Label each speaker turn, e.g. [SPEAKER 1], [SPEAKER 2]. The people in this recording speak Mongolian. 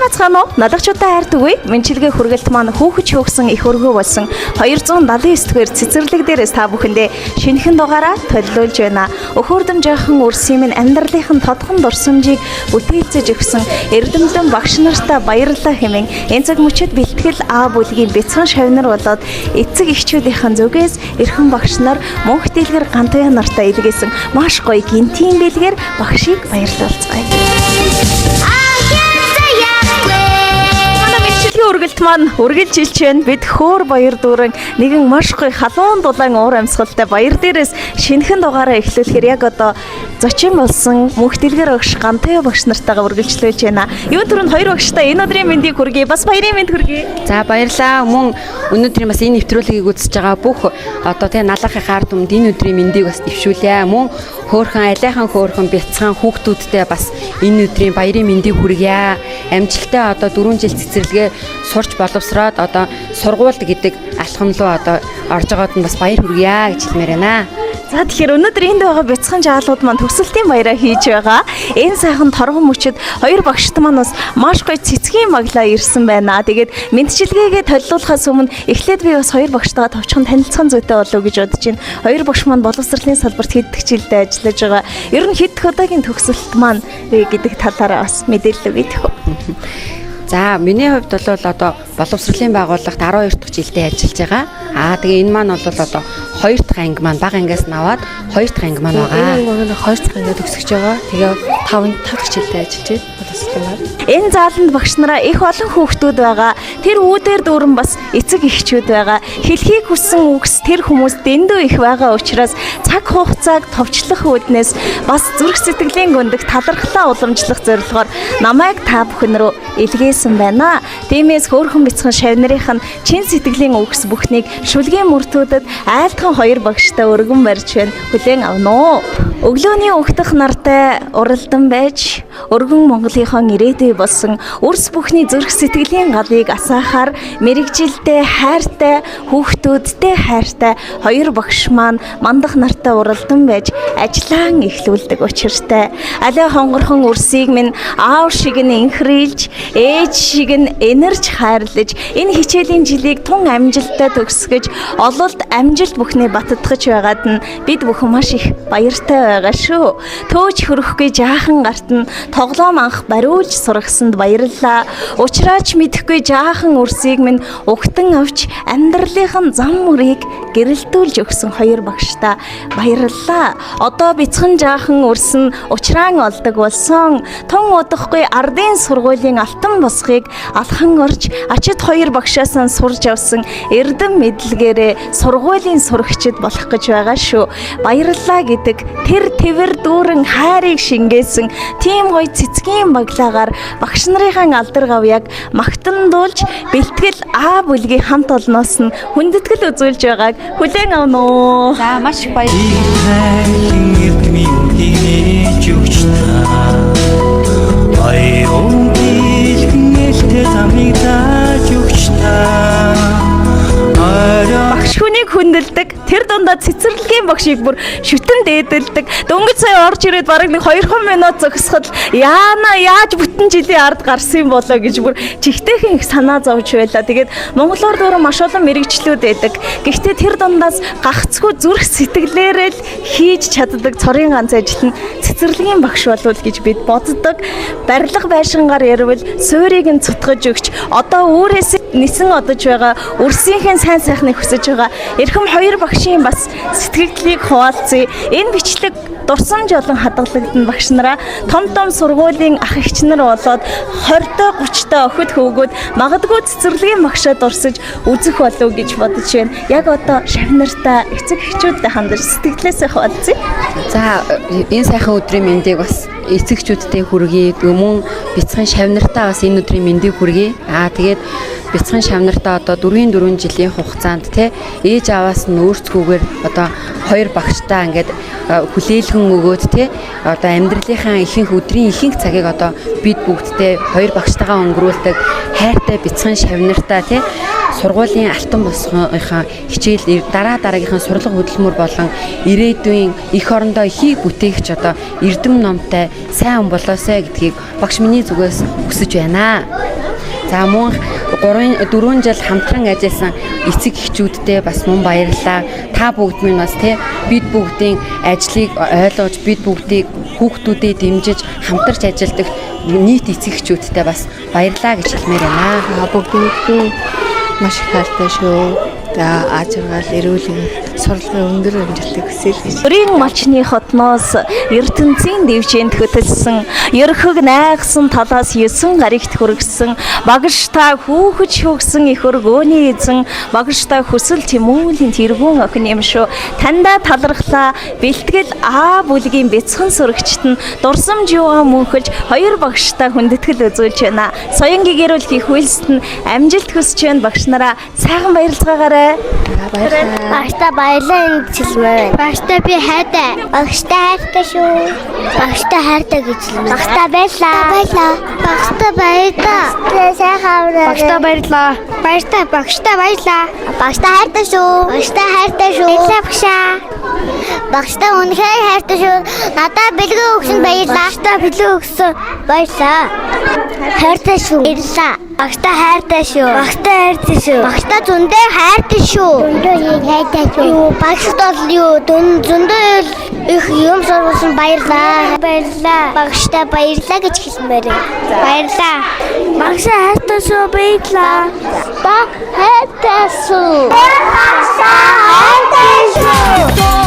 [SPEAKER 1] Сайн уу? Налагчуудаа хайрт үгүй. Мэнчилгээ хүргэлт маань хүүхэж хөөгсөн их өргөө болсон 279-р цэцэрлэг дээрээс та бүхэндээ шинэхэн дугаараа төлөвлөж байна. Өхөөрдөм жаахан үрсийн минь амьдралын тодхон дурсамжийг бүтээлцэж өгсөн эрдэмтэн багш нартаа баярлалаа хэмээн энэ цаг мөчид бэлтгэл А бүлгийн бяцхан шавнар болоод эцэг эхчүүдийнхэн зүгээс эрхэм багш нар мөнх дэлгэр гантуяа нартаа илгээсэн маш гоё гинтийн бэлгээр багшийг баярлуулцгаая. Үргэлт маань үргэлжилж байна. Бид хөөр баяр дүүрэн нэгэн маш гоё халуун дулаан уур амьсгалтай баяр дээрээс шинэхэн дугаараа эхлүүлэхээр яг одоо зочин болсон мөнх дэлгэр багш гантуяа багш нартайгаа үргэлжлүүлж байна. Юу түрүүнд хоёр багштай энэ өдрийн мэндийг хүргэе. Бас баярын мэнд хүргэе.
[SPEAKER 2] За баярлалаа. Мөн өнөөдрийн бас энэ нэвтрүүлгийг үзэж байгаа бүх одоо тэгээ налахын ард түмэнд энэ өдрийн мэндийг бас дэвшүүлье. Мөн хөөрхөн алайхан хөөрхөн бяцхан хүүхдүүдтэй бас энэ өдрийн баярын мэндийг хүргье. Амжилттай одоо 4 жил цэцэрлэгээ сурч боловсроод одоо сургууль гэдэг алхам руу одоо орж байгаад нь бас баяр хүргье гэж хэлмээр байна.
[SPEAKER 1] За тэгэхээр өнөөдөр энд байгаа бяцхан жаалууд маань төгсөлтийн баяраа хийж байгаа. Энэ сайхан торгон мөчөд хоёр багшд маань бас маш гоё цэцгийн маглаа ирсэн байна. Тэгээд мэдчилгээгээ толилуулахаас өмнө эхлээд би бас хоёр багштайгаа товчхон танилцсан зүйтэй болов уу гэж бодож байна. Хоёр багш маань боловсролын салбарт хэддэг жилдээ ажиллаж байгаа. Ер нь хэдэх удаагийн төгсөлт маань гэдэг талаараа бас мэдээлэл өгье гэх үү.
[SPEAKER 2] За миний хувьд бол одоо боловсролын байгууллагт 12 дахь жилдээ ажиллаж байгаа. Тэгээ энэ маань бол одоо 2 дахь анги маань бага ангиас наваад 2 дахь анги маань байгаа.
[SPEAKER 3] Энэ нь 2 дахь ангиад төгсөж байгаа. Тэгээ 5 дахь жилдээ ажиллаж байна. Боловсролоор.
[SPEAKER 1] Энэ зааланд багш нараа их олон хүүхдүүд байгаа. Тэр үүдээр дүүрэн бас эцэг эхчүүд байгаа. Хэлхийг хүссэн үгс тэр хүмүүс дэндүү их байгаа учраас цаг хугацааг товчлох үүднээс бас зүрх сэтгэлийн гүндэх талархлаа уламжлах зорилгоор намайг та бүхэн рүү илгээсэн байна. Тиймээс хөөрхөн бяцхан шавнарынх нь чин сэтгэлийн үгс бүхнийг шүлгийн мөртүүдэд айлтхан хоёр багштай өргөн барьж байна. Хүлээн авна уу? Өглөөний өгдөх нартай уралдан байж өргөн Монголынхон ирээдүй болсон үрс бүхний зүрх сэтгэлийн галыг асаахаар мэрэгжилдээ хайртай хүүхдүүдтэй хайртай хоёр багш маань мандах нартай уралдан байж ажиллаан эхлүүлдэг учиртай. Алай хонгорхон үрсийг минь аав шиг нь инхрийлж ээж шиг нь энэрж хайрлаж энэ хичээлийн жилийг тун амжилттай төгсгөж ололд амжилт бүхний баттгаж байгаад нь бид бүхэн маш их баяртай байгаа шүү. Төөж хөрөхгүй жаахан гарт нь тоглоом анх бариулж сургасанд баярлалаа. Учраач мэдэхгүй жаахан үрсийг минь угтан авч амьдралынхын зам мөрийг гэрэлтүүлж өгсөн хоёр багштай баярлалаа. Одоо бяцхан жаахан үрс нь учраан олдог болсон. Тун удахгүй ардын сургуулийн алтан босхийг алхан орж ачид хоёр багшаас нь сурж авсан эрдэм мэдлэгээрээ сургуулийн сурагчид болох гэж байгаа шүү. Баярлалаа гэдэг тэр твэр дүүрэн хайрыг шингээсэн тийм гоё цэцгийн баглаагаар багш нарын алдар гавьяаг магтандуулж бэлтгэл А бүлгийн хамт олноос нь хүндэтгэл үзүүлж байгааг хүлээн авна уу.
[SPEAKER 2] За маш их
[SPEAKER 1] Багш хүнийг хүндэлдэг, тэр дундаа цэцэрлэгийн багшийг бүр шүтэн дээдэлдэг. Дөнгөж сая орж ирээд бараг нэг 2 минут зогсоход яана яаж бүтэн жилийн ард гарсан болоо гэж бүр чихтэйхэн их санаа зовж байлаа. Тэгээд монголоор дөрөв маш олон мэрэгчлүүд байдаг. Гэхдээ тэр дундаас гагцгүй зүрх сэтгэлээрээ л хийж чаддаг цорын ганц ажил нь цэцэрлэгийн багш болов гэж бид боддог. Барилга байшингаар ярил суурийг нь цутгаж өгч одоо өөрөөс нисэн одож байгаа үрсийнхээ сайн сайхныг хүсэж байгаа эрхэм хоёр багшийн бас сэтгэлдлийг хуваалцъя. Энэ бичлэг дурсамж олон хадгалагдсан багш нараа том сургуулийн ах эгч нар болоод 20-той 30-той охид хөвгүүд магадгүй цэцэрлэгийн багшаа дурсаж үзэх болов гэж бодож байна. Яг одоо шавнартаа эцэг эхчүүдтэй хандаж сэтгэлээсээ хуваалцъя.
[SPEAKER 2] За энэ сайхан өдрийн мэндийг бас эцэгчүүдтэй хүргэе. Мөн бяцхан шавнартаа бас энэ өдрийн мэндийг хүргэе. Тэгээд бяцхан шавнартаа одоо 4 жилийн хугацаанд ээж аваас нь өөрсгүйгээр одоо хоёр багштай ингээд хүлээлгэн өгөөд одоо амьдралынхаа ихэнх өдрийн ихэнх цагийг одоо бид бүгдтэй хоёр багштайгаа өнгөрүүлдэг хайртай бяцхан шавнартаа сургуулийн алтан босгийнхаа хичээл дараагийнхаа сурлага хөдөлмөр болон ирээдүйн эх орондоо ихийг бүтээгч одоо эрдэм номтой сайн хүн болоосай гэдгийг багш миний зүгээс хүсэж байна. За мөн 4 жил хамтран ажилласан эцэг эхчүүдтэй бас мөн баярлалаа. Та бүгд минь бас тий бид бүгдийн ажлыг ойлгож бид бүгдийг хүүхдүүдэд дэмжиж хамтарч ажилладаг нийт эцэг эхчүүдтэй бас баярлалаа гэж хэлмээр байна.
[SPEAKER 3] Бүгдээ маш их хайртай шүү. За аж аргал эрүүл сурлагын өндөр амжилтыг хүсье гэж.
[SPEAKER 1] Өрийн малчны хотноос ертөнцийн дэвжээнд хөтөлсөн, ерхэг найгсан талаас 9 гаригт хүргэсэн, багштай хүүхэд шүүгсэн их өргөөний эзэн, багштай хүсэл тэмүүлэн тэргүүн охин юм шүү. Тандаа талархлаа. Бэлтгэл А бүлгийн бяцхан сурагчид нь дурсамж юугаа мөнхөж 2 багштай хүндэтгэл үзүүлж байна. Соёнгийн гэрүүлэх үйлсэд нь амжилт хүсэж байна багш нараа. Сайхан баярлцгаагаарай.
[SPEAKER 3] Баярлалаа.
[SPEAKER 4] Багштай баярлалаа гэж хэлмээр. Багштай би хайртай. Багштай хайртай шүү. Багштай хайртай гэж хэлмээр. Багштай баярлалаа. Баярлалаа. Багштай баярлалаа. Сайхан авраа.
[SPEAKER 3] Багштай баярлалаа.
[SPEAKER 4] Баяртай багштай баярлалаа. Багштай хайртай шүү. Багштай хайртай шүү. Баярлалаа багшаа. Багштай үнэхээр хайртай шүү. Надад бэлгүй өгсөн баярлалаа. Багштай бэлгүй өгсөн баярлалаа. Хайртай шүү. Баярлалаа. Багштай хайртай шүү. Багштай хайртай шүү. Багштай зөндөө хайртай шүү. Зөндөө хайртай шүү. Багшд бол юу зөндөө их юм сурсан баярлалаа. Баярлалаа. Багштай баярлалаа гэж хэлмээр. Баярлалаа. Багштай хайртай шүү. Баярлалаа. Баг хайртай шүү. Багштай хайртай шүү.